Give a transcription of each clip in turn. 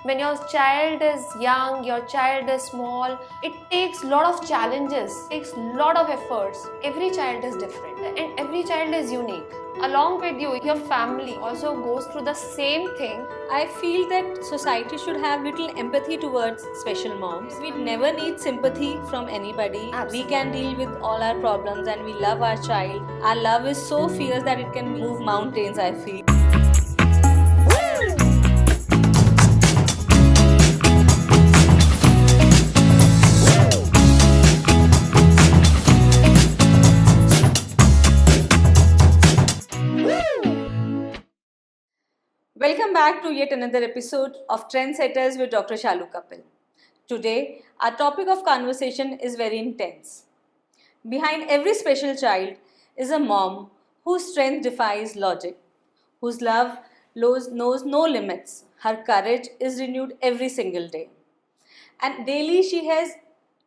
When your child is young, your child is small, it takes a lot of challenges, takes a lot of efforts. Every child is different and every child is unique. Along with you, your family also goes through the same thing. I feel that society should have little empathy towards special moms. We never need sympathy from anybody. Absolutely. We can deal with all our problems and we love our child. Our love is so fierce that it can move mountains, I feel. Welcome back to yet another episode of Trendsetters with Dr. Shalu Kapil. Today, our topic of conversation is very intense. Behind every special child is a mom whose strength defies logic, whose love knows no limits. Her courage is renewed every single day. And daily she has,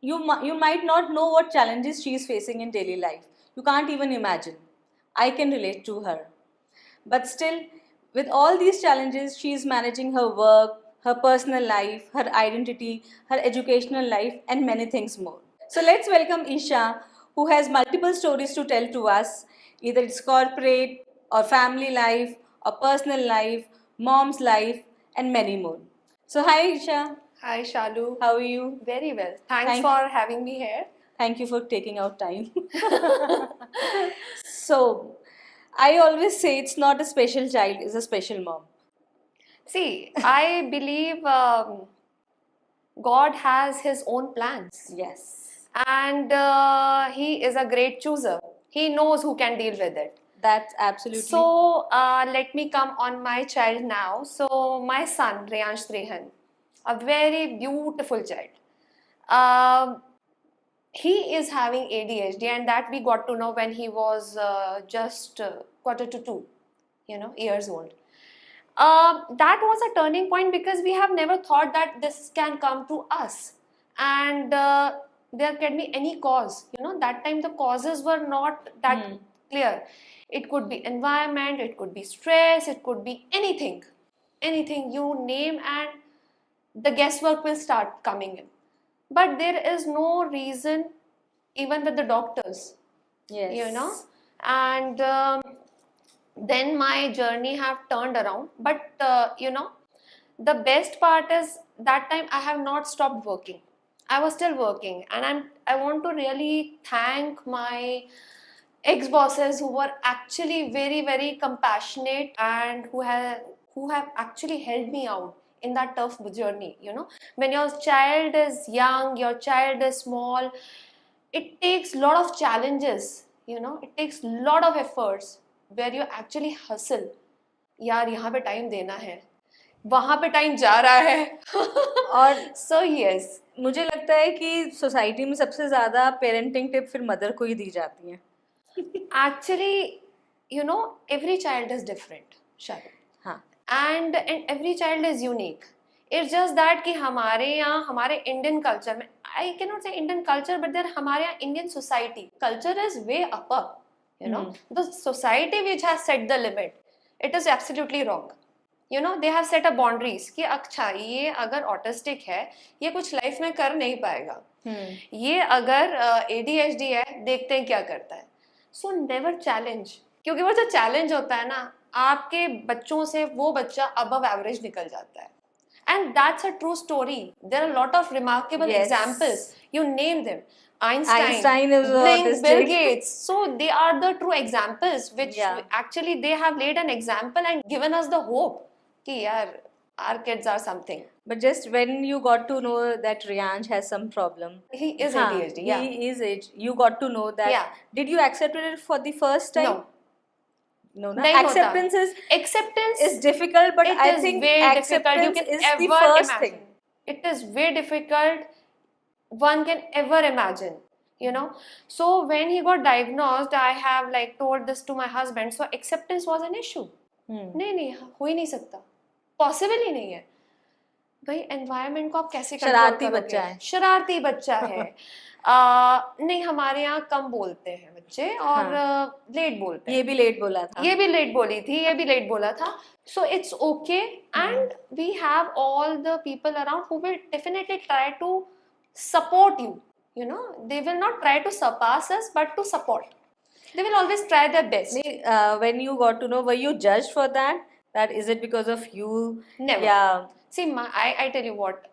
you might not know what challenges she is facing in daily life. You can't even imagine. I can relate to her. But still, with all these challenges, she is managing her work, her personal life, her identity, her educational life, and many things more. So let's welcome Isha, who has multiple stories to tell to us. Either it's corporate, or family life, or personal life, mom's life, and many more. So hi Isha, Hi Shalu. how are you? Very well. Thanks Thank- for having me here. Thank you for taking out time. So, I always say it's not a special child, it's a special mom. See, I believe God has His own plans. Yes. And He is a great chooser. He knows who can deal with it. That's absolutely. So let me come on my child now. So my son, Reyansh Trehan, a very beautiful child. He is having ADHD, and that we got to know when he was just quarter to 2, years old. That was a turning point because we have never thought that this can come to us, and there can be any cause. That time the causes were not that clear. It could be environment, it could be stress, it could be anything you name, and the guesswork will start coming in. But there is no reason, even with the doctors, Yes. and then my journey have turned around. But the best part is that time I have not stopped working. I was still working, and I want to really thank my ex-bosses who were actually very, very compassionate and who have actually helped me out in that tough journey. When your child is young, your child is small, it takes a lot of challenges. It takes a lot of efforts where you actually hustle. यार यहाँ पे time देना है, वहाँ पे time जा रहा है. और So yes, मुझे लगता है कि सोसाइटी में सबसे ज़्यादा पेरेंटिंग टिप फिर मदर को ही दी जाती है. actually, every child is different, Shalu. हाँ. And every child is unique. It's just that कि हमारे यहाँ, हमारे इंडियन कल्चर में, I cannot say Indian culture, but there हमारे यहाँ Indian society culture is way upper. The society which has set the limit, it is absolutely wrong. They have set a boundaries कि अच्छा ये अगर autistic है, ये कुछ लाइफ में कर नहीं पाएगा. ये अगर ADHD है, देखते हैं क्या करता है. So never challenge, क्योंकि वो जो चैलेंज होता है ना, आपके बच्चों से वो बच्चा above average निकल जाता है. And that's a true story. There are a lot of remarkable examples. You name them. Einstein is autistic. Bill Gates. So they are the true examples which actually they have laid an example and given us the hope कि यार our kids are something. But just when you got to know that Riyansh has some problem. He is ADHD, yeah. He is it. You got to know that. Yeah. Did you accept it for the first time? No. No, नहीं acceptance होता. is difficult, but it I is think way acceptance difficult. You can is ever the first imagine. thing. It is way difficult. One can ever imagine. So when he got diagnosed, I have told this to my husband. So acceptance was an issue. नहीं हो ही नहीं सकता, possible ही नहीं है भाई. Environment को आप कैसे शरारती बच्चा है. शरारती बच्चा है. नहीं, हमारे यहाँ कम बोलते हैं बच्चे और लेट बोलते हैं। ये भी लेट बोला था। ये भी लेट बोली थी, ये भी लेट बोला था. So it's okay, and we have all the people around who will definitely try to support you. You know, they will not try to surpass us, but to support. They will always try their best. When you got to know, were you judged for that? That is it because of you? Never. Yeah. See, I tell you what.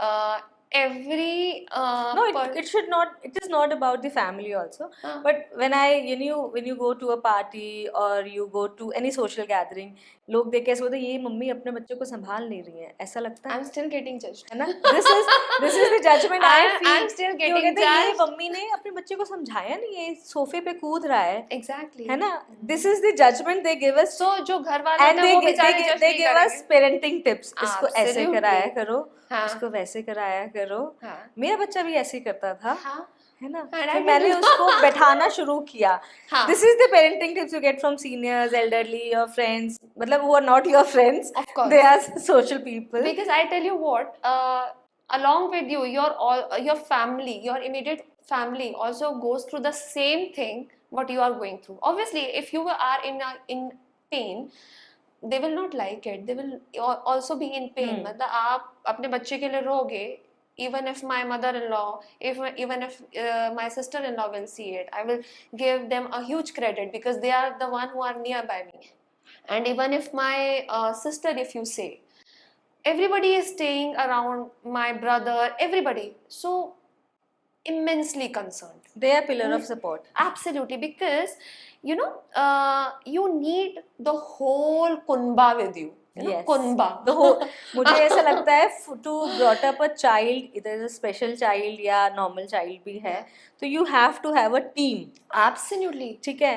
Every No, it should not. It is not about the family also. Huh. But when you go to a party or you go to any social gathering, लोग देख के ऐसे बोलते हैं ये mummy अपने बच्चे को संभाल नहीं रही है, ऐसा लगता है. I'm still getting judged. है ना? This is the judgment I feel. I'm still कि वो getting कहते हैं, ये judged. मम्मी ने अपने बच्चे को समझाया नहीं, ये सोफे पे कूद रहा है. Exactly. है ना? This is the judgment they give us. So जो घर वाले And होते हैं वो बेचारे judge they नहीं give us करेंगे. parenting tips. इसको ऐसे Absolutely. कराया करो, हाँ. इसको वैसे कराया करो. हाँ. मेरा बच्चा भी ऐसे ही करता था. हाँ. है ना? And I फिर मैंने will- उसको बैठाना शुरू किया. हाँ. This is the parenting tips you get from seniors, elderly, your friends. मतलब who are not your friends. Of course. They are social people. Because I tell you what, along with you, your family, your immediate family also goes through the same thing what you are going through. Obviously, if you are in pain, they will not like it. They will also be in pain. मतलब आप अपने बच्चे के लिए रोगे. Even if my mother-in-law, even if my sister-in-law will see it, I will give them a huge credit because they are the one who are nearby me. And even if my sister, if you say, everybody is staying around my brother, everybody, so immensely concerned. They are pillar of support. Absolutely, because you know, you need the whole kunba with you. You know, Yes. kunba. The whole, मुझे ऐसा लगता है to brought up a child, either a special child या normal child भी है, तो you have to have a team. Absolutely. ठीक है?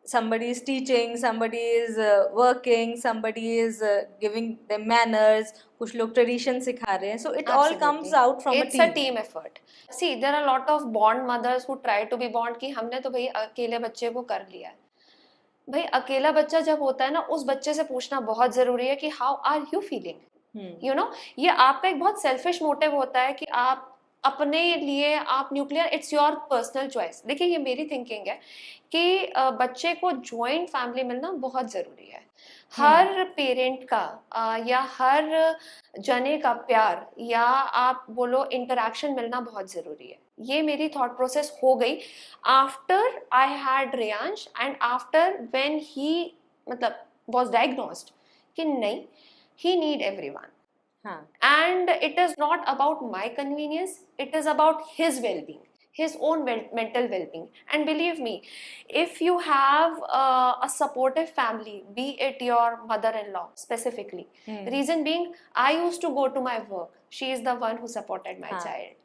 Somebody is teaching, somebody is working, somebody is giving them manners, कुछ लोग tradition सिखा रहे हैं. So it all comes Absolutely. out from It's a team. a team effort. See, there are a lot of bond mothers who try to be bond कि हमने तो भाई अकेले बच्चे को कर लिया है. भाई अकेला बच्चा जब होता है ना, उस बच्चे से पूछना बहुत जरूरी है कि how are you feeling. You know, ये आपका एक बहुत सेल्फिश मोटिव होता है कि आप अपने लिए आप nuclear, it's your personal choice. देखिए, ये मेरी थिंकिंग है कि बच्चे को जॉइंट फैमिली मिलना बहुत ज़रूरी है. हर पेरेंट का या हर जने का प्यार या आप बोलो इंटरेक्शन मिलना बहुत ज़रूरी है. ये मेरी थॉट प्रोसेस हो गई after I had Reyansh and after when he मतलब वाज डायग्नोस्ड कि नहीं, ही नीड एवरीवन. हाँ. And it is not about my convenience, it is about his well-being, his own mental well-being. And believe me, if you have a supportive family, be it your mother-in-law specifically, reason being, I used to go to my work, she is the one who supported my child.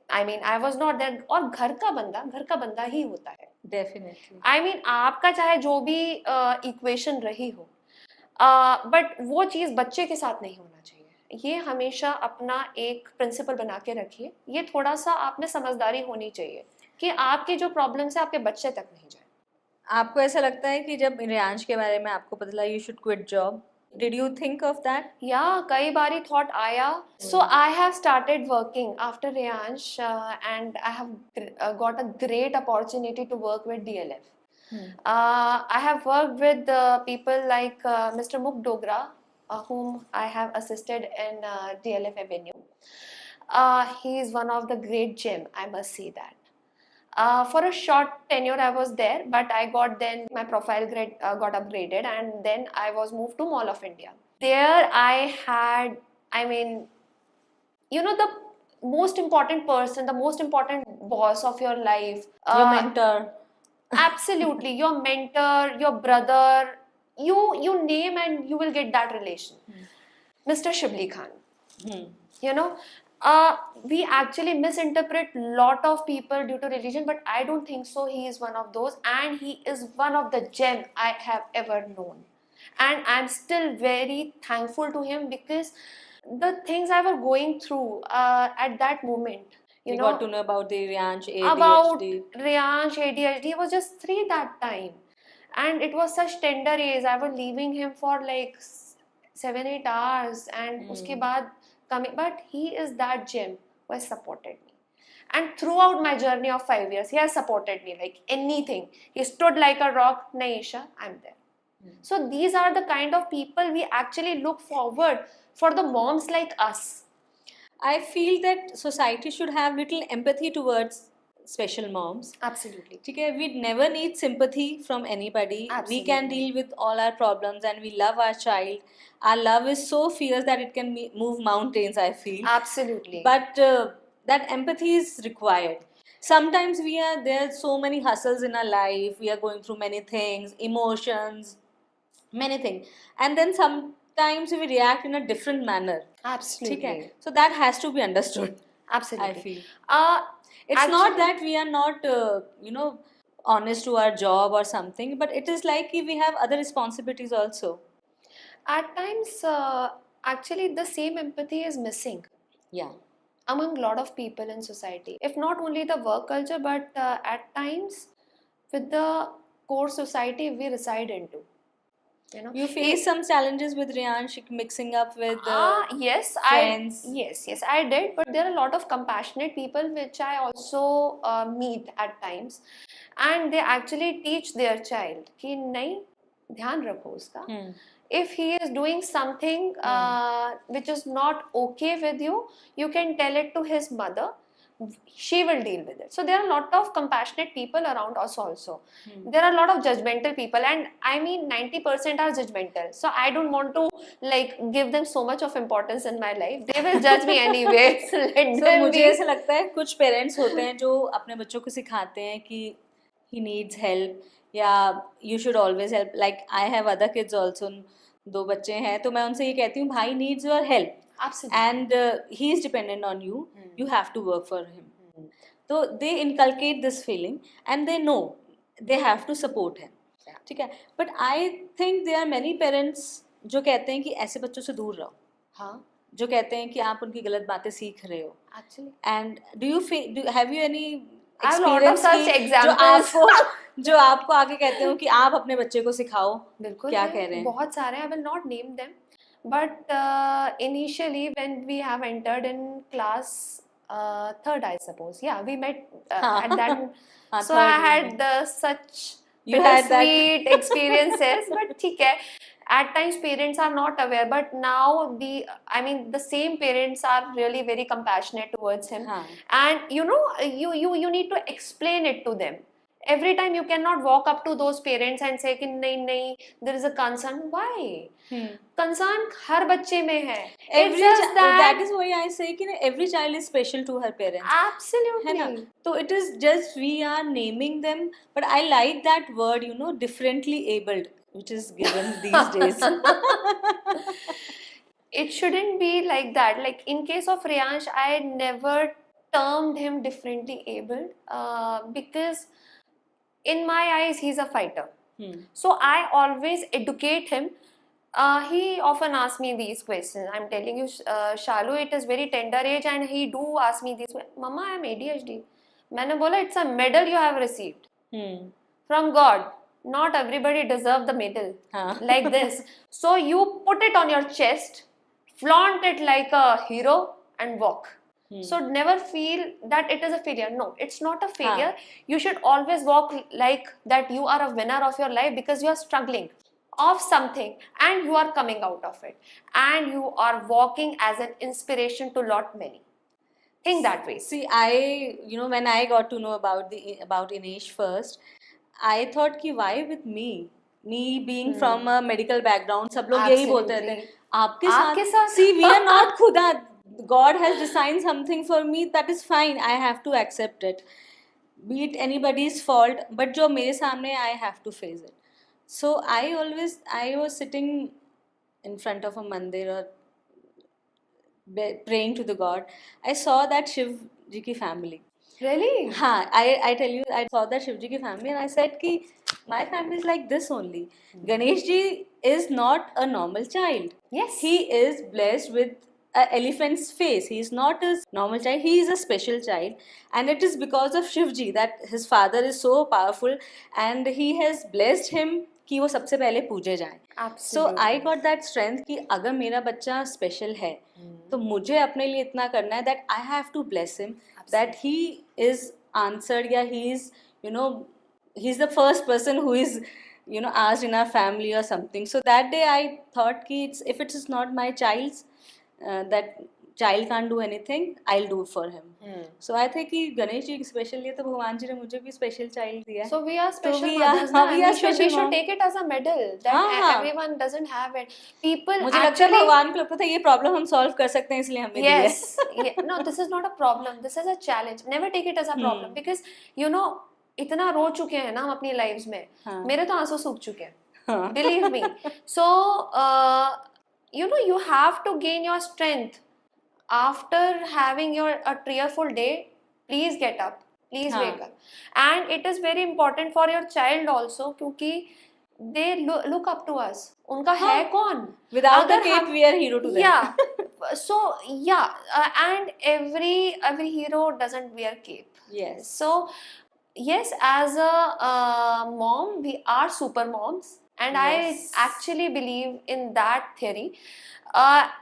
I mean, I was not there. और घर का बंदा ही होता है. Definitely. I mean, आपका चाहे जो भी इक्वेशन रही हो, बट वो चीज़ बच्चे के साथ नहीं होना चाहिए. ये हमेशा अपना एक प्रिंसिपल बना के रखिए. ये थोड़ा सा आप में समझदारी होनी चाहिए कि आपकी जो प्रॉब्लम्स है आपके बच्चे तक नहीं जाए. आपको ऐसा लगता है कि जब रेयांश के बारे में आपको पता लगा you should quit job, did you think of that? या कई बारी थॉट आया. So I have started working after Reyansh and I have got a great opportunity to work with DLF. I have worked with people like Mr. Muk Dogra, whom I have assisted in DLF Avenue. He is one of the great gem, I must say that. For a short tenure I was there, but I got then my profile grade got upgraded, and then I was moved to Mall of India. There I had, I mean, you know, the most important person, the most important boss of your life, Your mentor. absolutely, your mentor, your brother, you name and you will get that relation. Mr. Shibli Khan. You know, we actually misinterpret lot of people due to religion, but I don't think so. He is one of those, and he is one of the gem I have ever known, and I'm still very thankful to him because the things I was going through at that moment. You know, got to know about the Reyansh ADHD. about Reyansh ADHD. He was just 3 that time, and it was such tender age. I was leaving him for like 7-8 hours, and uske baad coming. But he is that gem who has supported me, And throughout my journey of 5 years, he has supported me like anything. He stood like a rock. Nahi, Isha, I'm there. So these are the kind of people we actually look forward for, the moms like us. I feel that society should have little empathy towards special moms. Absolutely. Okay, we never need sympathy from anybody. We can Absolutely. deal with all our problems and we love our child. Our love is so fierce that it can move mountains, I feel. Absolutely. But that empathy is required. Sometimes there are so many hustles in our life. We are going through many things, emotions, many things. And then sometimes we react in a different manner. Absolutely. Okay? So that has to be understood. Absolutely. I feel. It's It's not that we are not, honest to our job or something, but it is like we have other responsibilities also. At times, actually, the same empathy is missing Yeah. among a lot of people in society. If not only the work culture, but at times with the core society we reside into. You face some challenges with Riyansh mixing up with yes, friends. yes, I did. But there are a lot of compassionate people which I also meet at times, and they actually teach their child कि नहीं ध्यान रखो उसका. If he is doing something which is not okay with you, you can tell it to his mother. She will deal with it. So there are a lot of compassionate people around us also. There are a lot of judgmental people, and I mean 90% are judgmental. So I don't want to like give them so much of importance in my life. They will judge me anyway. So let them मुझे be. ऐसा लगता है कुछ parents होते हैं जो अपने बच्चों को सिखाते हैं कि he needs help या you should always help. Like I have other kids also. 2 बच्चे हैं तो मैं उनसे ये कहती हूँ भाई needs your help. Absolutely. And he is dependent on you. You have to work for him. So they inculcate this feeling and they know they have to support him. ठीक है. But I think there are many parents जो कहते हैं कि ऐसे बच्चों से दूर रहो. हाँ. जो कहते हैं कि आप उनकी गलत बातें सीख रहे हो. Actually. And have you any I have a lot of experience such की examples. जो आपको आगे कहते हो कि आप अपने बच्चे को सिखाओ. बिल्कुल क्या है, कह रहे हैं? बहुत सारे हैं. I will not name them. But initially when we have entered in class third, I suppose. Yeah, we met at that. So I had such You had that. sweet experiences. But ठीक है. At times parents are not aware, but now the same parents are really very compassionate towards him. And you need to explain it to them. Every time you cannot walk up to those parents and say कि नहीं, there is a concern. Why? Concern हर बच्चे में है. It's just that is why I say कि every child is special to her parents. Absolutely. है ना? So it is just we are naming them, but I like that word, differently abled, which is given these days. It shouldn't be like that. Like in case of Riyansh, I never termed him differently abled because in my eyes he's a fighter. So I always educate him. He often asks me these questions. I'm telling you, Shalu, it is very tender age, and he do ask me these questions. Mama, I am ADHD. मैंने बोला, it's a medal you have received from God. Not everybody deserve the medal like this. So you put it on your chest, flaunt it like a hero, and walk. So never feel that it is a failure. No, it's not a failure. You should always walk like that you are a winner of your life because you are struggling of something and you are coming out of it. And you are walking as an inspiration to lot many. Think that way. See, when I got to know about Inesh first, I thought कि why with me? Me being from a medical background, सब लोग यही बोलते थे. आपके साथ. See, we are not खुदा. God has designed something for me, that is fine. I have to accept it. Be it anybody's fault, but जो मेरे सामने, I have to face it. So I was sitting in front of a mandir or praying to the God. I saw that Shiv ji ki family. Really? I tell you, I saw that Shiv ji ki family and I said ki my family is like this only. Ganesh ji is not a normal child. Yes. He is blessed with an elephant's face. He is not a normal child. He is a special child. And it is because of Shiv ji that his father is so powerful and he has blessed him कि वो सबसे पहले पूजे जाए. So I got that strength कि अगर मेरा बच्चा special है तो मुझे अपने लिए इतना करना है that I have to bless him that he is answered या he is you know he's the first person who is asked in our family or something. So that day I thought कि if it is not my child's that child can't do anything, I'll do for him. So I think कि Ganesh ji special लिए तो भगवान जी ने मुझे भी special child दिया है. So we are special we mothers are- ना, we and are we should special mom. take it as a medal that हाँ. everyone doesn't have it. People मुझे लगता है actually भगवान को लगता था ये प्रॉब्लम हम सॉल्व कर सकते हैं इसलिए हमें दी है. yes yeah, no, this is not a problem, this is a challenge. Never take it as a problem because इतना रो चुके हैं ना हम अपनी लाइव्स में. हाँ. मेरे तो आंसू सूख चुके हैं. हाँ. Believe me. So you have to gain your strength after having a tearful day. Please get up, please हाँ. wake up, and it is very important for your child also क्योंकि they look up to us. उनका हाँ. है कौन? Without the अगर cape हम- we are hero to them. Yeah. So and every hero doesn't wear cape. Yes. So yes, as a mom, we are super moms, and Yes. I actually believe in that theory.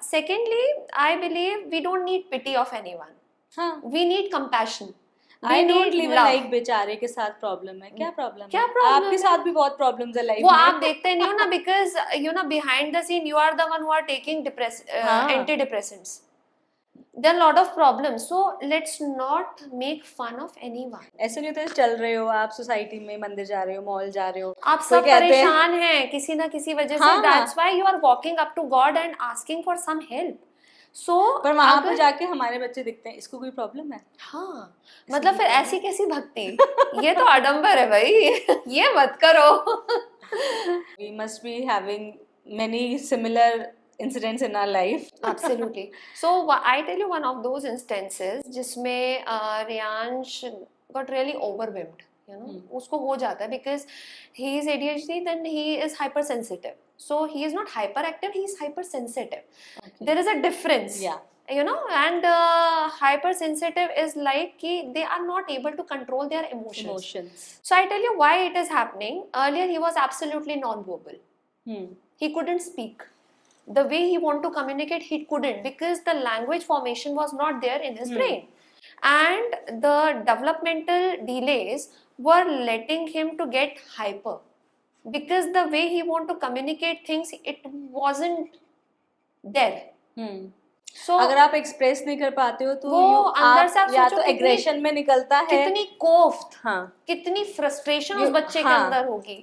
Secondly, I believe we don't need pity of anyone. हाँ. We need compassion. I We don't need live love. like बेचारे के साथ problem है. क्या problem है? क्या problem आपके है? साथ भी बहुत प्रॉब्लम्स है लाइफ वो में. आप देखते नहीं हो ना because behind the scene you are the one who are taking हाँ. antidepressants. There are a lot of problems, so let's not make fun of anyone. ऐसे नहीं होता चल रहे हो आप सोसाइटी में, मंदिर जा रहे हो, मॉल जा रहे हो, आप कोई सब कहते हैं- परेशान हैं किसी ना किसी वजह से. हाँ. That's why you are walking up to God and asking for some help. So पर वहाँ पे अगर जाके हमारे बच्चे दिखते हैं, इसको कोई प्रॉब्लम है? हाँ मतलब फिर ऐसी कैसी भक्ति? ये तो आडंबर है भाई. ये मत करो. We must be having many similar incidents in our life. Absolutely. So I tell you one of those instances जिसमें Riyansh got really overwhelmed. उसको हो जाता है because he is ADHD, then he is hypersensitive. So he is not hyperactive, he is hypersensitive. Okay. There is a difference. Yeah. And hypersensitive is like कि they are not able to control their emotions. So I tell you why it is happening. Earlier he was absolutely non-verbal. He couldn't speak. The way he wanted to communicate, he couldn't because the language formation was not there in his brain. And the developmental delays were letting him to get hyper. Because the way he wanted to communicate things, it wasn't there. So अगर आप express नहीं कर पाते हो तो वो अंदर से आप या सोचो तो कितनी- एग्रेशन में निकलता है. कितनी कोफ्त, हाँ. कितनी फ्रस्ट्रेशन उस ये- बच्चे के हाँ. अंदर होगी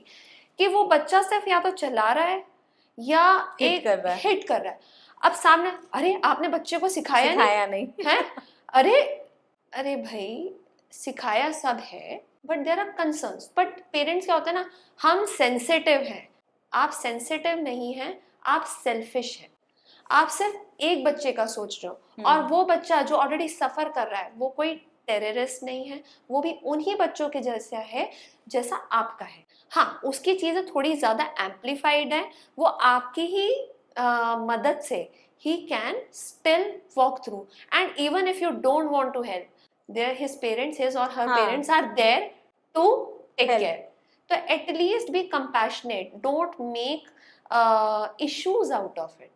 कि वो बच्चा सिर्फ या तो चला रहा है या Hit कर रहा है. हिट कर रहा है. अब सामने अरे आपने बच्चे को सिखाया नहीं. है. अरे भाई सिखाया सब है but there are concerns. But parents क्या होता है ना, हम सेंसिटिव हैं. आप सेंसिटिव नहीं हैं, आप सेल्फिश हैं. आप सिर्फ एक बच्चे का सोच रहे हो और वो बच्चा जो ऑलरेडी सफर कर रहा है वो कोई टेररिस्ट नहीं है, वो भी उन्हीं बच्चों के जैसा है जैसा आपका है. हाँ, उसकी चीज़ें थोड़ी ज़्यादा एम्पलीफाइड है, वो आपकी ही मदद से he can still walk through. And even if you don't want to help, his parents, his or her हाँ. parents are there to take Help. care. So at least be compassionate. Don't make issues out of it.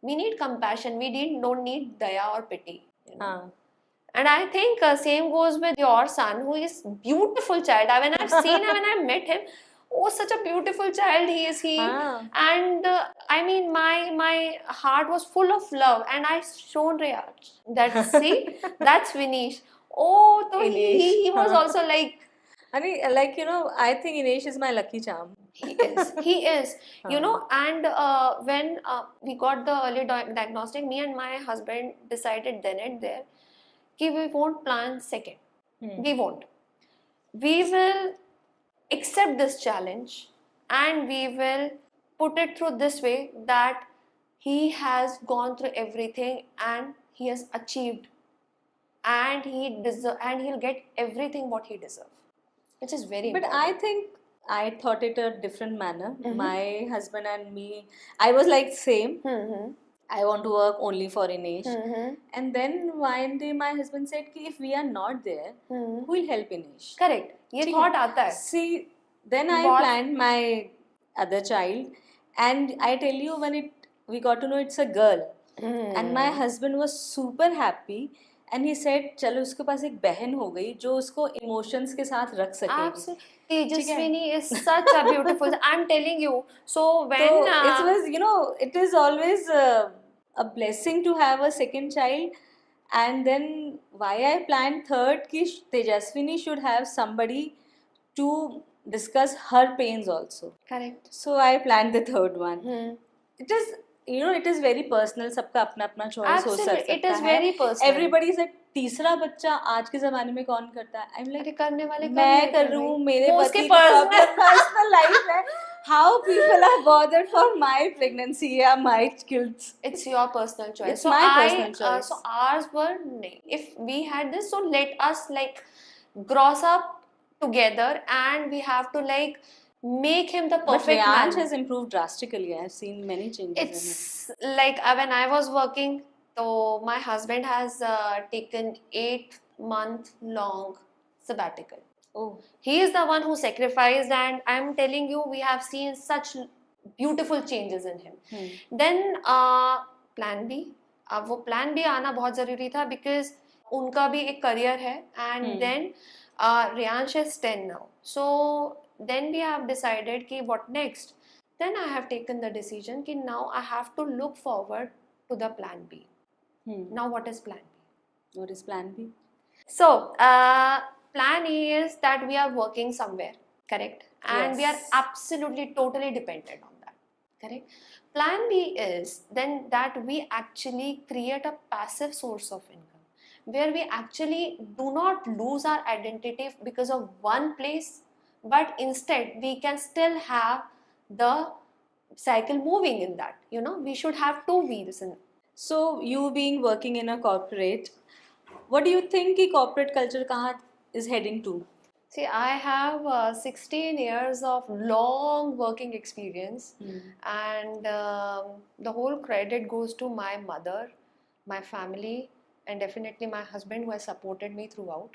We need compassion. We don't need daya or pity. हाँ. And I think same goes with your son, who is beautiful child. When I've seen him, when I met him, oh, such a beautiful child he is. हाँ. And I mean, my heart was full of love, and I shown Riyaj that see, that's Vinish. Oh, so he was हाँ. also like. I mean, like I think Inesh is my lucky charm. He is. And when we got the early diagnostic, me and my husband decided then and there that we won't plan second. We won't. We will accept this challenge and we will put it through this way that he has gone through everything and he has achieved and he'll get everything what he deserves, which is very But important. I think I thought it a different manner. My husband and me, I was like same. I want to work only for Inesh. And then one day my husband said कि if we are not there, who will help Inesh? Correct. ये ठीक thought है. आता है. See, then I बहुत- planned my other child, and I tell you when we got to know it's a girl. and my husband was super happy and he said चलो उसके पास एक बहन हो गई जो उसको emotions के साथ रख सकेगी. Absolutely. ठीक है? Tejaswini is such a beautiful. I'm telling you. So when So it was, you know, it is always a blessing to have a second child. And then why I planned third ki Tejaswini should have somebody to discuss her pains also. correct. So I planned the third one. Hmm. It is, you know, it is very personal. सबका अपना अपना choice हो Absolutely, it सकता is है. very personal. Everybody said तीसरा बच्चा आज के जमाने में कौन करता है? I'm like अरे करने वाले कर मैं लेते कर हैं रही हूँ, भाई। मेरे वो पति उसके को personal- अपना personal life है. How people are bothered for my pregnancy or my kids? It's your personal choice. It's So my I, personal choice. so ours were nahi. If we had this, so let us like gross up together, and we have to like make him the But perfect Riyansh man. has improved drastically. I have seen many changes in him. It's like when I was working, so my husband has taken 8-month long sabbatical. Oh, He is the one who sacrificed, and I'm telling you, we have seen such beautiful changes in him. Then plan B. अब वो plan B आना बहुत ज़रूरी था because उनका भी एक career है, and then Riyansh is 10 now. So then we have decided कि what next. Then I have taken the decision कि now I have to look forward to the plan B. Now what is plan B? What is plan B? So, plan A is that we are working somewhere, correct? And we are Yes. absolutely totally dependent on that, correct? Plan B is then that we actually create a passive source of income where we actually do not lose our identity because of one place, but instead we can still have the cycle moving in that. You know, we should have two wheels in. So you being working in a corporate, what do you think कि corporate culture कहाँ is heading to? See, I have 16 years of long working experience, and the whole credit goes to my mother, my family, and definitely my husband who has supported me throughout.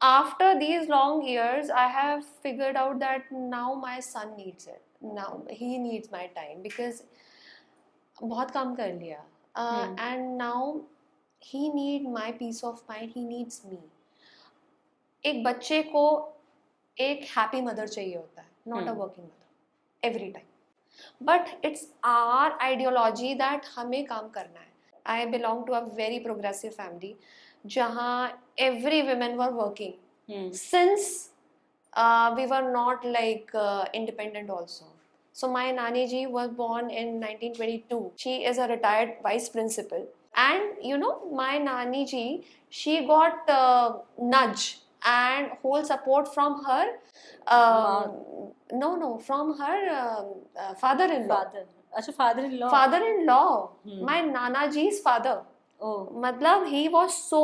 After these long years, I have figured out that now my son needs it. Now he needs my time because बहुत काम कर लिया, and now he need my peace of mind. He needs me. एक बच्चे को एक happy mother चाहिए होता है, not a working mother every time. But it's our ideology that हमें काम करना है. I belong to a very progressive family जहाँ every women were working since we were not like independent also. So my Nani ji was born in 1922. She is a retired vice principal, and you know my Nani ji, she got nudge and whole support from her. No, from her father-in-law. अच्छा, father-in-law. Father-in-law, my Nana ji's father. Oh, मतलब he was so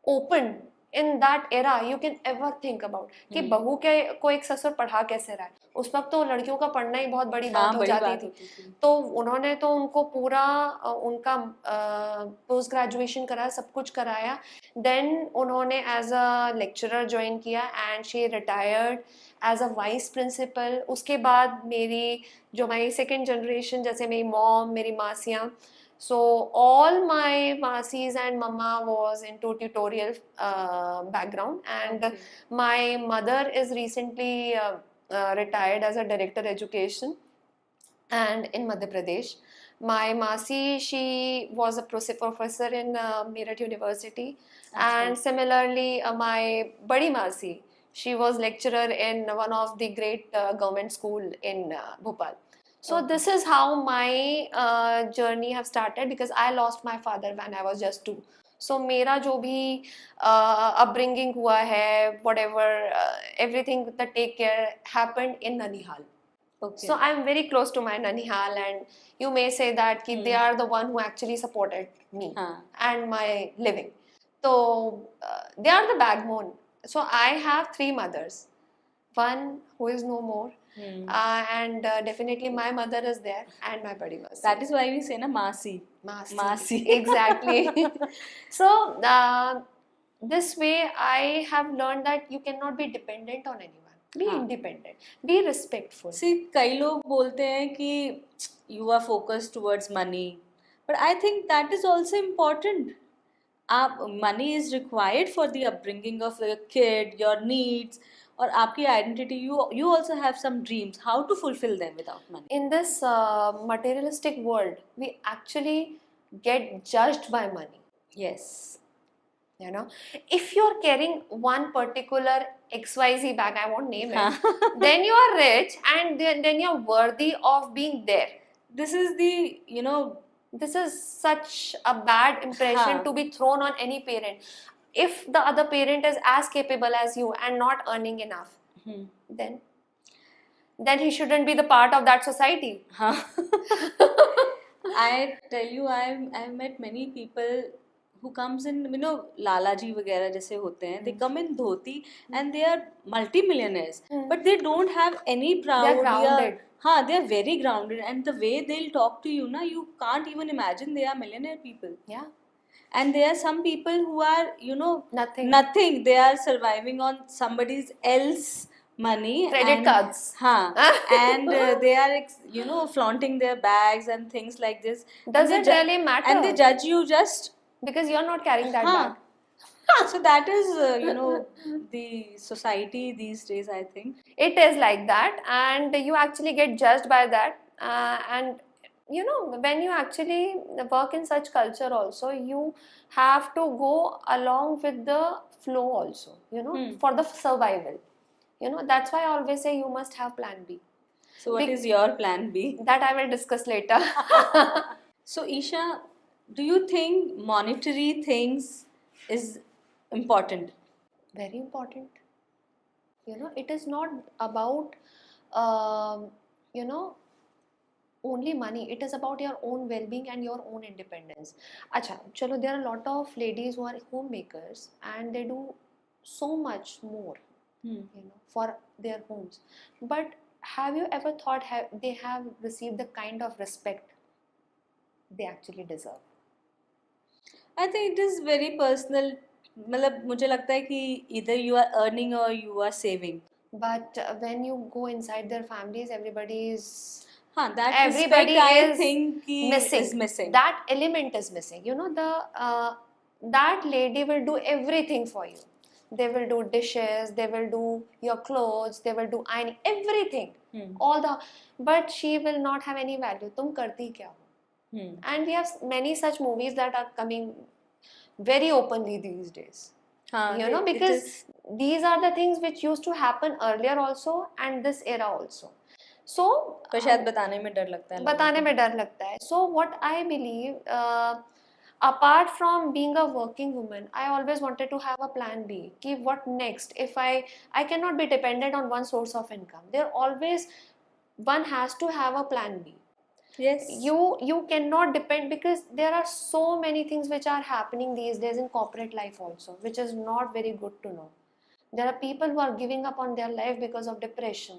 open in that era you can ever think about कि बहू के को एक ससुर पढ़ा कैसे रहा है. उस वक्त तो लड़कियों का पढ़ना ही बहुत बड़ी बात हो जाती थी. तो उन्होंने तो उनको पूरा उनका पोस्ट ग्रेजुएशन कराया, सब कुछ कराया. देन उन्होंने एज अ लेक्चरर ज्वाइन किया and she retired as a vice principal. उसके बाद मेरी जो मेरी सेकेंड जनरेशन जैसे मेरी मॉम, मेरी मासियाँ, so all my masis and mama was into tutorial background, and my mother is recently retired as a director education and in Madhya Pradesh. My masi, she was a professor in Meerut University, and similarly my badi masi, she was lecturer in one of the great government school in Bhopal. So this is how my journey have started because I lost my father when I was just 2. So मेरा जो भी upbringing हुआ है, whatever, everything, the take care happened in Nanihal. Okay. So I am very close to my Nanihal, and you may say that कि they are the one who actually supported me and my living. So they are the backbone. So I have 3 mothers. One who is no more. And definitely my mother is there and my badi masi. That is why we say na masi. Masi. Exactly. So this way I have learned that you cannot be dependent on anyone. Be हाँ. independent, be respectful. See, कई लोग बोलते हैं कि you are focused towards money, but I think that is also important. आप money is required for the upbringing of your kid, your needs, और आपकी identity. You also have some dreams. How to fulfill them without money? In this materialistic world, we actually get judged by money. Yes. You know, if you're carrying one particular XYZ bag, I won't name it, then you are rich, and then you're worthy of being there. This is the, This is such a bad impression हाँ. to be thrown on any parent. If the other parent is as capable as you and not earning enough, then he shouldn't be the part of that society. हाँ. I tell you, I've met many people who comes in, Lalaji वगैरह जैसे होते हैं, they come in dhoti and they are multi-millionaires, but they don't have any proud. They're grounded. हाँ, they are very grounded, and the way they'll talk to you, you can't even imagine they are millionaire people. Yeah. And there are some people who are, Nothing. They are surviving on somebody's else money, Credit cards. And they are flaunting their bags and things like this. Does it really matter? And they judge you just because you're not carrying that bag. So that is the society these days, I think. It is like that, and you actually get judged by that, and when you actually work in such culture also, you have to go along with the flow also, for the survival. That's why I always say you must have plan B. So what is your plan B? That I will discuss later. So Isha, do you think monetary things is important? Very important. It is not about only money. It is about your own well-being and your own independence. Acha, chalo, there are a lot of ladies who are homemakers and they do so much more for their homes, but have you ever thought they have received the kind of respect they actually deserve? I think it is very personal. मतलब मुझे लगता है कि either you are earning or you are saving. But when you go inside their families, everybody is everybody is I think missing. That element is missing. That lady will do everything for you. They will do dishes, they will do your clothes, they will do ironing, everything. But she will not have any value. तुम करती क्या हो? And we have many such movies that are coming very openly these days. Because these are the things which used to happen earlier also and this era also. So पर शायद बताने में डर लगता है. बताने में डर लगता है. So what I believe, apart from being a working woman, I always wanted to have a plan B. Ki what next? If I cannot be dependent on one source of income. One has to have a plan B. Yes. You cannot depend, because there are so many things which are happening these days in corporate life also, which is not very good to know. There are people who are giving up on their life because of depression.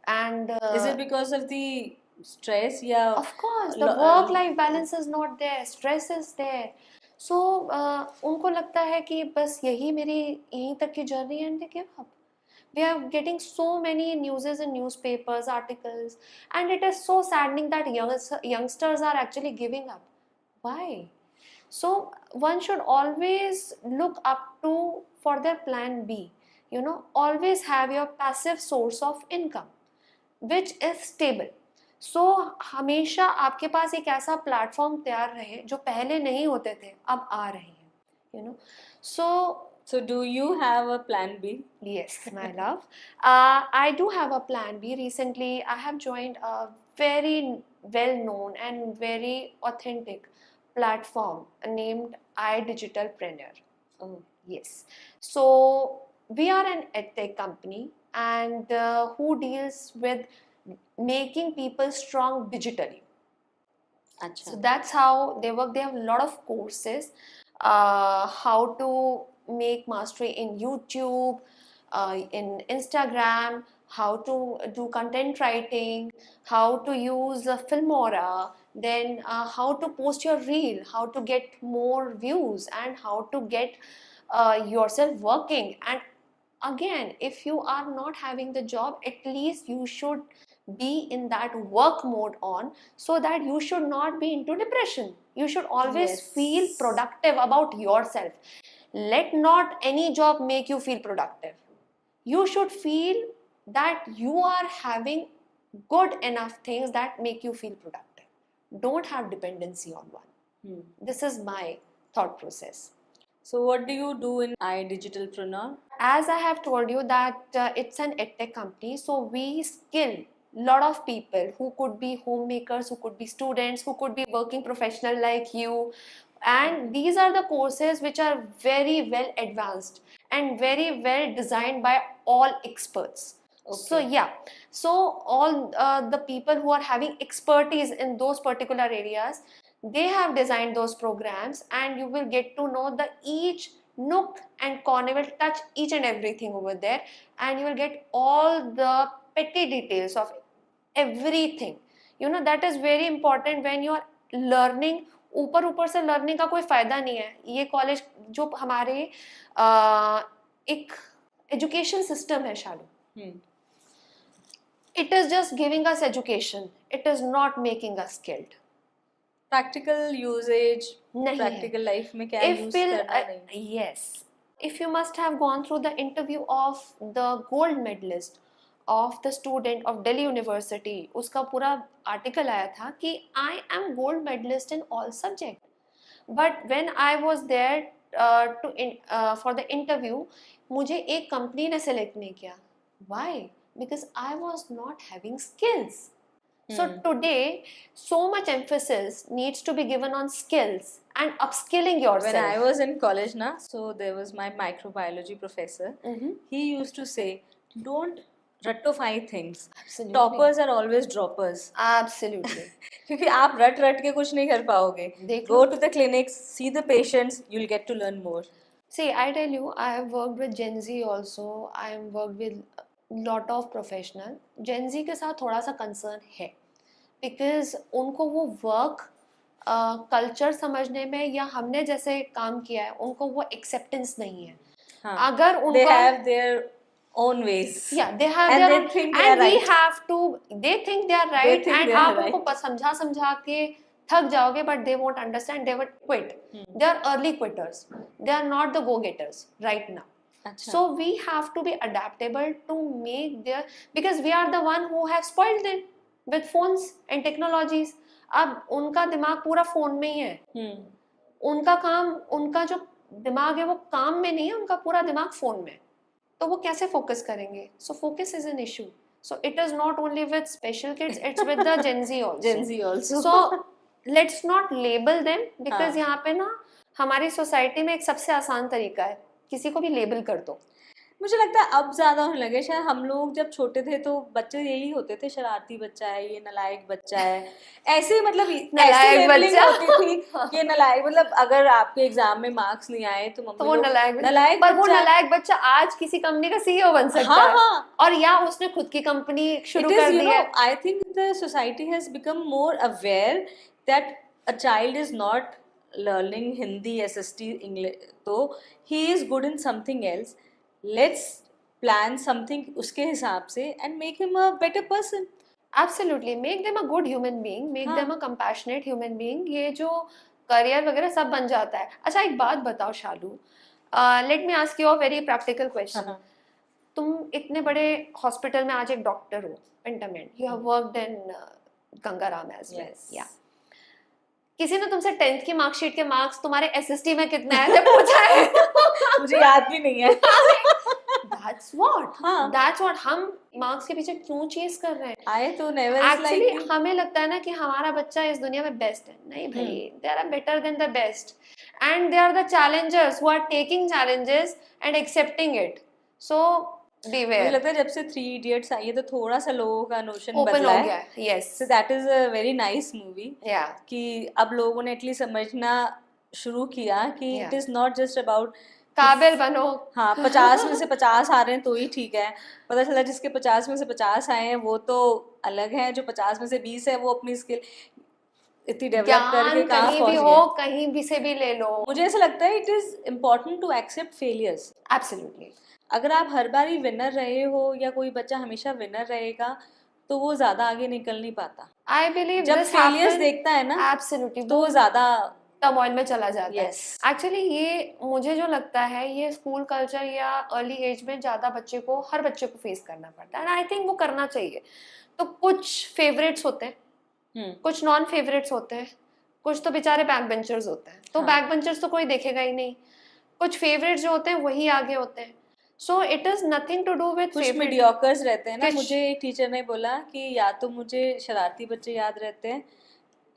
And is it because of the stress? Yeah, of course, the work life balance is not there, stress is there. So उनको लगता है कि बस यही मेरी यहीं तक की journey and they give up. We are getting so many newses in newspapers, articles, and it is so saddening that youngsters are actually giving up. Why? So one should always look up to for their plan B. Always have your passive source of income, which is stable. So हमेशा आपके पास एक ऐसा platform तैयार रहे जो पहले नहीं होते थे, अब आ रहे हैं. So do you have a plan B? Yes, my love. I do have a plan B. Recently, I have joined a very well-known and very authentic platform named iDigitalpreneur. Oh, yes. So we are an edtech company, and who deals with making people strong digitally. Achha. So that's how they work. They have a lot of courses, how to make mastery in YouTube, in Instagram, how to do content writing, how to use Filmora, then how to post your reel, how to get more views, and how to get yourself working. And again, if you are not having the job, at least you should be in that work mode on, so that you should not be into depression. You should always Yes. feel productive about yourself. Let not any job make you feel productive. You should feel that you are having good enough things that make you feel productive. Don't have dependency on one. Hmm. This is my thought process. So what do you do in iDigitalpreneur? As I have told you that it's an edtech company, so we skill lot of people who could be homemakers, who could be students, who could be working professional like you, and these are the courses which are very well advanced and very well designed by all experts. So Okay. yeah, so all the people who are having expertise in those particular areas, they have designed those programs, and you will get to know the each nook and corner, will touch each and everything over there, and you will get all the petty details of everything. You know, that is very important when you are learning. ऊपर ऊपर से learning का कोई फायदा नहीं है. ये college जो हमारे एक एजुकेशन सिस्टम है शालू, it is just giving us education, it is not making us skilled. Practical usage, नहीं है. practical life में क्या If use we'll, करना नहीं. yes, if you must have gone through the interview of the gold medalist of the student of Delhi University, उसका पूरा article आया था कि I am gold medalist in all subject, but when I was there for the interview, मुझे एक company ने select नहीं किया. Why? Because I was not having skills. So today, so much emphasis needs to be given on skills and upskilling yourself. When I was in college na, so there was my microbiology professor. He used to say, don't ratify things. Absolutely. Toppers are always droppers. Absolutely. क्योंकि आप रट के कुछ नहीं कर पाओगे. देख Go low. to the clinics, see the patients, you'll get to learn more. See, I tell you, I have worked with Gen Z also. I have worked with lot of professional. Gen Z के साथ थोड़ा सा concern है, because उनको वो work culture समझने में, या हमने जैसे काम किया है, उनको वो acceptance नहीं है. हाँ. अगर They उनका have their own ways. Yeah, they have And their they own, think they and are we right. have to, they think they are right, think and they are आप उनको right. समझा के थक जाओगे, but they won't understand, they will quit. They are early quitters, they are not the go getters right now. अच्छा. So we have to be adaptable to make their, because we are the one who have spoiled them with phones and technologies. अब उनका दिमाग पूरा phone में ही है. उनका काम, उनका जो दिमाग है वो काम में नहीं है, उनका पूरा दिमाग फोन में. तो वो कैसे फोकस करेंगे? So focus is an issue. So it is not only with special kids, it's with the Gen Z also. Gen Z also. So let's not label them, because हाँ. यहाँ पे ना हमारी सोसाइटी में एक सबसे आसान तरीका है, किसी को भी लेबल कर दो. मुझे लगता है अब ज्यादा होने लगे. शायद हम लोग जब छोटे थे तो बच्चे यही होते थे, शरारती बच्चा है, ये नालायक बच्चा है, ऐसे ही मतलब नालायक ऐसी लेबलिंग बच्चा. होती थी. ये नालायक, मतलब अगर आपके एग्जाम में मार्क्स नहीं आए तो तो मम्मी वो लोग नालायक, पर वो बच्चा. नालायक बच्चा आज किसी कंपनी का सीईओ बन सकता हाँ, है, हाँ. और या उसने खुद की कंपनी शुरू It is, कर you दी know, है. I think the society has become more aware that a child is not learning Hindi, SST, English, so he is good in something else. Let's plan something उसके हिसाब से and make him a better person. Absolutely, make them a good human being, make हाँ. them a compassionate human being. ये जो career वगैरह सब बन जाता है. अच्छा, एक बात बताओ Shalu, let me ask you a very practical question. तुम इतने बड़े हॉस्पिटल में आज एक डॉक्टर हो, पेंटामेंट, you have worked in Gangaram as well. या किसी ने तुमसे 10th की मार्कशीट के मार्क्स तुम्हारे एसएसटी में कितने आए थे पूछा है? मुझे याद भी नहीं है. That's what. हाँ. That's what. हम मार्क्स के पीछे क्यों चेस कर रहे हैं? I तो never is Actually, like हमें लगता है ना कि हमारा बच्चा इस दुनिया में बेस्ट है. नहीं भाई, they are better than the best, and they are the challengers who are taking challenges and accepting it. So मुझे beware. लगता है जब से 3 Idiots आई है तो थोड़ा सा लोगों का नोशन Open बदला हो है. गया. Yes. So that is a very nice movie. Yeah. कि अब लोगों ने एटलीस्ट समझना शुरू किया कि Yeah. It is not just about काबिल बनो. हाँ 50 में से 50 आ रहे हैं तो ही ठीक है. पता चला जिसके 50 में से 50 आए हैं वो तो अलग है, जो 50 में से 20 है वो अपनी स्किल. इतनी डेवलप करके ज्ञान कहाँ कहीं पहुंच भी गया। हो, कहीं भी से भी ले लो। मुझे ऐसा लगता है it is important to accept failures. Absolutely. अगर आप हर बार ही विनर रहे हो या कोई बच्चा हमेशा विनर रहेगा तो वो ज्यादा आगे निकल नहीं पाता। आई बिलीव जब दिस फेलियर्स हैपन। देखता है ना एब्सोल्युटली, तो वो ज्यादा टर्मोइल में चला जाता है। यस एक्चुअली ये मुझे जो लगता है, ये स्कूल कल्चर या अर्ली एज में ज़्यादा बच्चे को, हर बच्चे को फेस करना पड़ता है, एंड आई थिंक वो करना चाहिए। तो कुछ फेवरेट्स होते हैं, कुछ नॉन फेवरेट्स होते हैं, कुछ तो बेचारे बैक बेंचर्स होते हैं, तो हाँ। बैक बेंचर्स तो कोई देखेगा ही नहीं। कुछ फेवरेट्स जो होते हैं वही आगे होते हैं। So it is nothing to do with कुछ फेवरेट। मीडियोकर्स रहते हैं ना। कुछ- मुझे एक टीचर ने बोला कि या तो मुझे शरारती बच्चे याद रहते हैं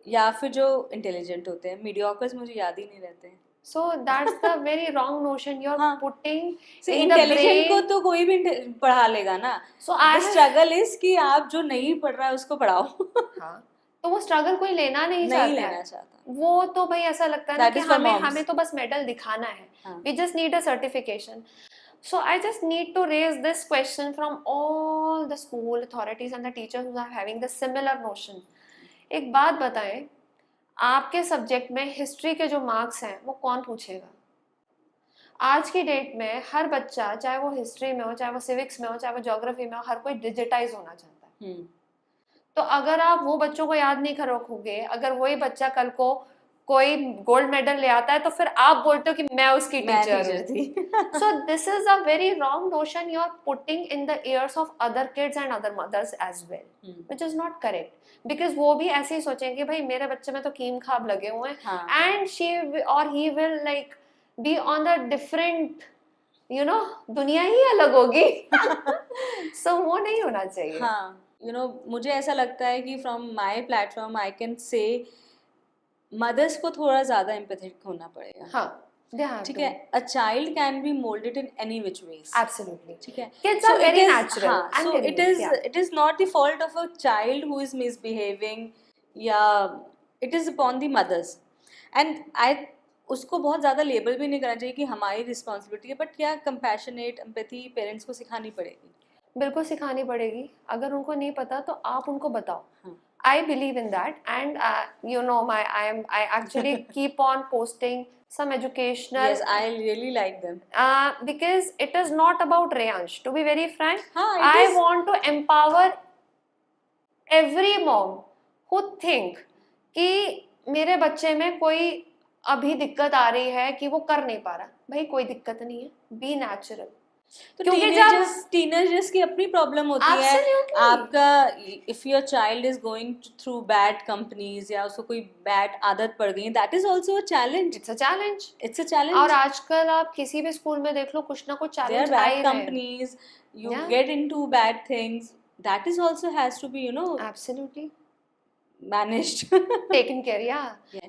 या फिर जो इंटेलिजेंट होते हैं, मीडियोकर्स मुझे याद ही नहीं रहते हैं। So that's the very wrong notion you're हाँ। putting See, in the intelligent को brain. तो कोई भी पढ़ा लेगा ना। So I the struggle is कि आप जो नहीं पढ़ रहा है उसको पढ़ाओ। हाँ, तो वो स्ट्रगल कोई लेना नहीं नहीं चाहता लेना है। चाहता। वो तो भाई ऐसा लगता है ना That कि is for हमें moms. हमें तो बस मेडल दिखाना है। हाँ। We just need a certification. So I just need to raise this question from all the school authorities and the teachers who are having the similar notion. एक बात बताएं, आपके सब्जेक्ट में हिस्ट्री के जो मार्क्स हैं वो कौन पूछेगा? आज की डेट में हर बच्चा, चाहे वो हिस्ट्री में हो, चाहे वो सिविक्स में हो, चाहे वो ज्योग्राफी में हो, हर कोई डिजिटाइज होना चाहता है। तो अगर आप वो बच्चों को याद नहीं रखोगे, अगर वही बच्चा कल को कोई गोल्ड मेडल ले आता है तो फिर आप बोलते हो कि मैं उसकी टीचर हूँ। थी। So this is a very wrong notion you are putting in the ears of other kids and other mothers as well, which is not correct. Because वो भी ऐसे ही सोचेंगे भाई मेरे बच्चे में तो कीम खाब लगे हुए हैं, हाँ। and she or he will like be on the different, you know, दुनिया ही अलग होगी। So वो नहीं होना चाहिए। हाँ, मुझे ऐसा लगता है कि from my platform I can say mothers को थोड़ा ज्यादा एम्पैथेटिक होना पड़ेगा। हाँ, ठीक है। A child can be moulded in any which ways. Absolutely. ठीक है। Kids are very natural. हाँ, I'm so telling it you, is yeah. it is not the fault of a child who is misbehaving या it is upon the mothers and I उसको बहुत ज़्यादा label भी नहीं करना चाहिए कि हमारी रिस्पॉन्सिबिलिटी है, बट क्या कंपैशनेट एम्पैथी पेरेंट्स को सिखानी पड़ेगी। बिल्कुल सिखानी पड़ेगी। अगर उनको नहीं पता तो आप उनको बताओ। हाँ। I believe in that, and you know, I actually keep on posting some educational. Yes, I really like them. Because it is not about Reyansh. To be very frank, हाँ, I want to empower every mom who think कि मेरे बच्चे में कोई अभी दिक्कत आ रही है कि वो कर नहीं पा रहा। भाई कोई दिक्कत नहीं है, बी नेचुरल। तो क्योंकि टीनेजर्स की अपनी प्रॉब्लम होती है। आपका if your child is going through bad companies या उसको कोई बैड आदत पड़ गई, that is also a challenge. It's a challenge. और आजकल आप किसी भी स्कूल में देख लो, कुछ ना कुछ चैलेंज आ ही रहे हैं। Companies, you get into bad things, that is also has to be absolutely managed, taken care. या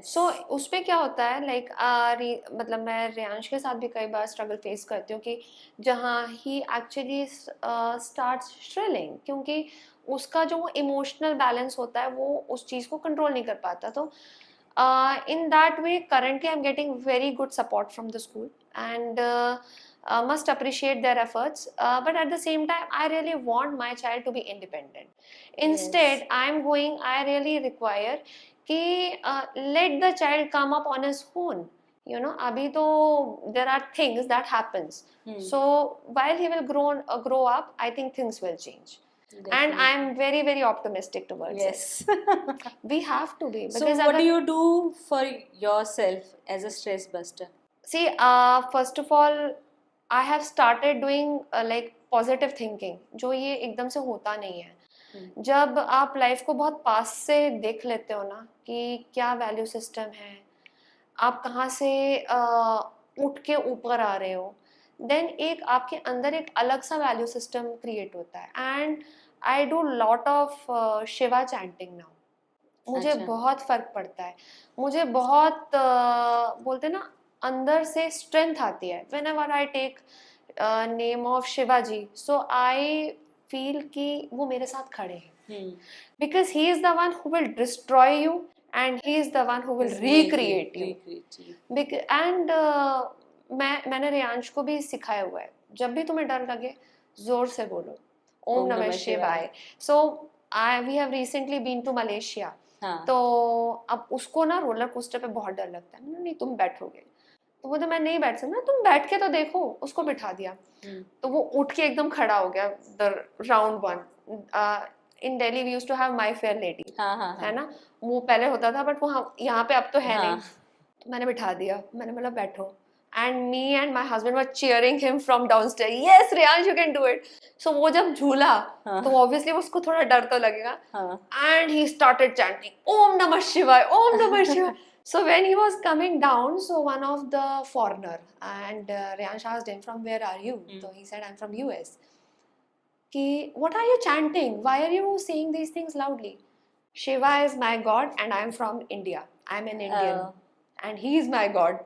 सो उसमें क्या होता है, लाइक मतलब मैं रेयांश के साथ भी कई बार स्ट्रगल फेस करती हूँ कि जहाँ ही एक्चुअली स्टार्ट श्रिलिंग, क्योंकि उसका जो वो इमोशनल बैलेंस होता है वो उस चीज़ को कंट्रोल नहीं कर पाता। तो in that way currently I'm getting very good support from the school, and must appreciate their efforts, but at the same time I really want my child to be independent. Instead, I really require कि let the child come up on his own. अभी तो there are things that happens. So while he will grow up, I think things will change. Definitely. And I'm very, very optimistic towards it. We have to be. So what do you do for yourself as a stress buster? See, first of all, I have started doing like positive thinking, जो ये एकदम से होता नहीं है। जब आप life को बहुत पास से देख लेते हो ना कि क्या वैल्यू सिस्टम है, आप कहाँ से उठ के ऊपर आ रहे हो, देन एक आपके अंदर एक अलग सा वैल्यू सिस्टम क्रिएट होता है। And I do lot of Shiva chanting now. मुझे बहुत फर्क पड़ता है, मुझे बहुत बोलते ना अंदर से स्ट्रेंथ आती है whenever I take name of Shivaji. So I feel कि वो मेरे साथ खड़े हैं, because he is the one who will destroy you and he is the one who will recreate you. And मैंने रेयांश को भी सिखाया हुआ है, जब भी तुम्हें डर लगे जोर से बोलो ओम नमः शिवाय। So we have recently been to Malaysia, हाँ. तो अब उसको ना रोलर कोस्टर पे बहुत डर लगता है, नहीं तुम बैठोगे, तो बोलते मैं नहीं बैठ सकता, तुम बैठ के तो देखो, उसको बिठा दिया। तो वो उठ के एकदम खड़ा हो गया, the round one. In Delhi we used to have my fair lady, हाँ हाँ है हाँ ना, वो पहले होता था बट वो यहाँ पे अब तो है हाँ. नहीं। तो मैंने बिठा दिया, मैंने बोला बैठो, and me and my husband were cheering him from downstairs, yes Riyansh you can do it. So वो जब झूला हाँ. तो ऑब्वियसली उसको थोड़ा डर तो लगेगा, हाँ. and he started chanting Om Namah Shivaya, Om Namah Shivaya. So when he was coming down, so one of the foreigner and Riyansh asked him, from where are you? So he said, I'm from US. Ki, what are you chanting? Why are you saying these things loudly? Shiva is my god and I'm from India. I'm an Indian and he is my god.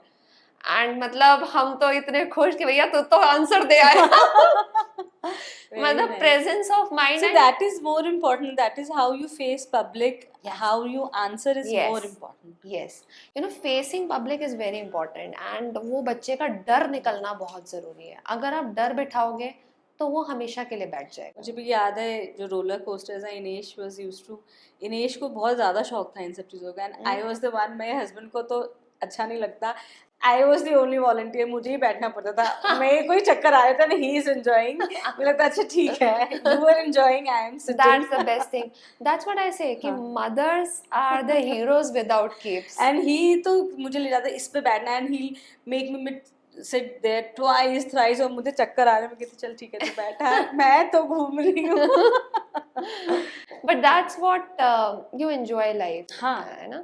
And मतलब हम तो इतने खुश कि भैया तू तो answer दे आया। Very मतलब nice. presence of mind So and that is more important. That is how you face public. Yes. How you answer is Yes. more important. Yes, you know facing public is very important and वो बच्चे का डर निकलना बहुत जरूरी है। अगर आप डर बिठाओगे तो वो हमेशा के लिए बैठ जाएगा। मुझे भी याद है जो रोलर कोस्टर्स हैं, इनेश वाज यूज्ड टू, इनेश को बहुत ज़्यादा शौक था इन सब चीज़ों का, and I was the one, मेरे हस्बैंड को तो अच्छा नहीं लगता, I was the only volunteer, मुझे ही बैठना पड़ता था। मेरे कोई चक्कर आ रहा था ना, ही इज एंजॉयिंग, मुझे लगता अच्छा ठीक है, you are enjoying, I am sitting. That's the best thing. That's what I say कि mothers are the heroes without capes. And he तो मुझे ले जाता इस पे बैठना, and he make me sit there twice thrice, और मुझे चक्कर आ रहे, मैं कहती चल ठीक है तू बैठा, मैं तो घूम रही हूँ। But that's what you enjoy life, हाँ. है ना।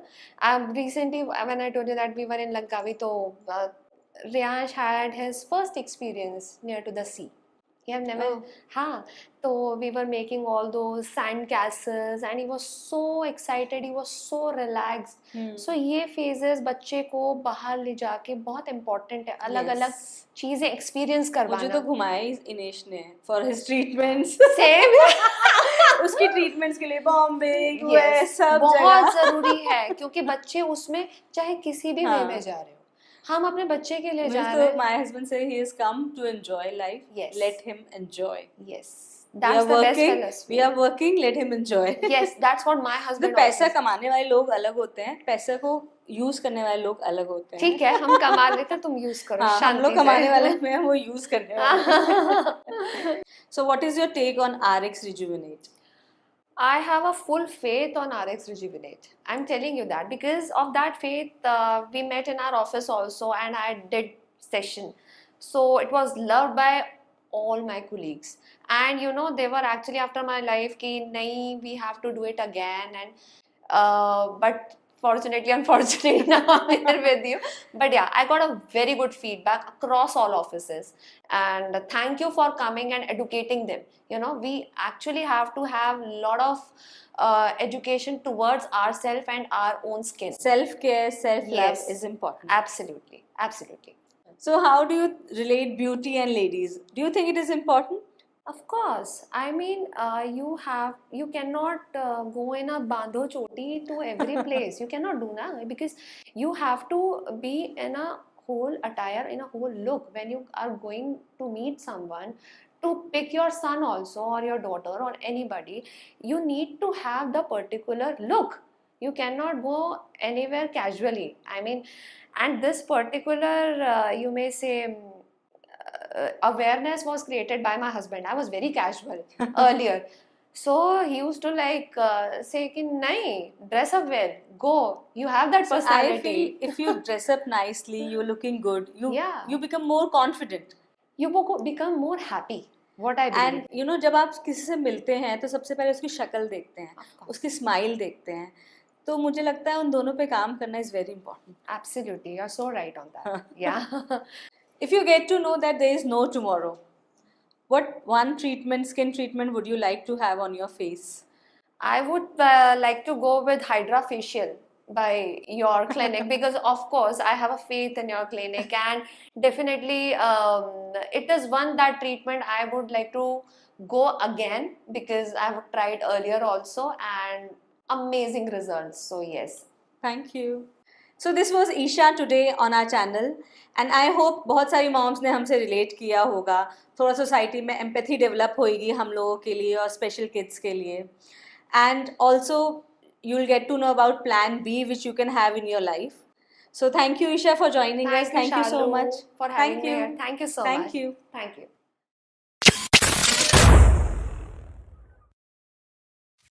Recently when I told you that we were in Langkawi, तो Riyansh had his first experience near to the sea. He have never, Oh. हाँ, तो we were making all those sand castles and he was so excited, he was so relaxed. So ये phases बच्चे को बाहर ले जाके बहुत important है, अलग-अलग चीजें experience मुझे करवाना। तो घुमाया ही इनेश ने फॉर हिज ट्रीटमेंट्स। Same. उसकी ट्रीटमेंट्स के लिए बॉम्बे, यूएस, सब बहुत जगह जरूरी है क्योंकि बच्चे उसमें चाहे किसी भी वे हाँ. में जा रहे हो, हम अपने बच्चे के लिए जा तो रहे हैं। माय हस्बैंड से he has come to enjoy life, Yes. Let him enjoy, Yes, we that's are the best working, philosophy. We are working, let him enjoy. Yes, that's what my तो husband पैसा also says. कमाने वाले लोग अलग होते हैं, पैसे को यूज करने वाले लोग अलग होते हैं। ठीक है, हम कमा लेते तुम यूज करो, हाँ, हम शांति लोग से। कमाने वाले में वो यूज करने वाले। So what is your take on RX Rejuvenate? I have a full faith on RX Rejuvenate. I'm telling you that because of that faith, we met in our office also and I did session. So it was loved by all my colleagues. And you know, they were actually after my life ki nahi, we have to do it again. And but fortunately, unfortunately, now I'm here with you. But yeah, I got a very good feedback across all offices. And thank you for coming and educating them. You know, we actually have to have a lot of education towards ourselves and our own skin. Self-care, self-love Yes. is important. Absolutely, absolutely. So how do you relate beauty and ladies? Do you think it is important? Of course. I mean, you cannot go in a bandho choti to every place. You cannot do that because you have to be in a whole attire, in a whole look when you are going to meet someone. To pick your son also or your daughter or anybody, you need to have the particular look. You cannot go anywhere casually. I mean, and this particular, you may say, awareness was created by my husband. I was very casual earlier. So he used to like say कि नहीं, dress up well, go, you have that So I personality. feel if you dress up nicely, you're looking good, Yeah. you become more confident. You become more happy. What I believe. And you know, जब आप किसी से मिलते हैं तो सबसे पहले उसकी शक्ल देखते हैं, Of course. उसकी स्माइल देखते हैं, तो मुझे लगता है उन दोनों पे काम करना is very important. Absolutely, you're so right on that. Yeah. If you get to know that there is no tomorrow, what one skin treatment would you like to have on your face? I would like to go with Hydra Facial by your clinic because of course I have a faith in your clinic and definitely it is that treatment I would like to go again because I've tried earlier also and amazing results. So yes. Thank you. So this was Isha today on our channel and I hope बहुत सारी moms ने हमसे relate किया होगा, थोड़ा society में empathy develop होएगी हम लोगों के लिए और special kids के लिए, and also you'll get to know about plan B, which you can have in your life. So thank you, Isha, for joining us. Thank you so Shalu, much for having Thank me you. here. Thank you so Thank much. you. Thank you.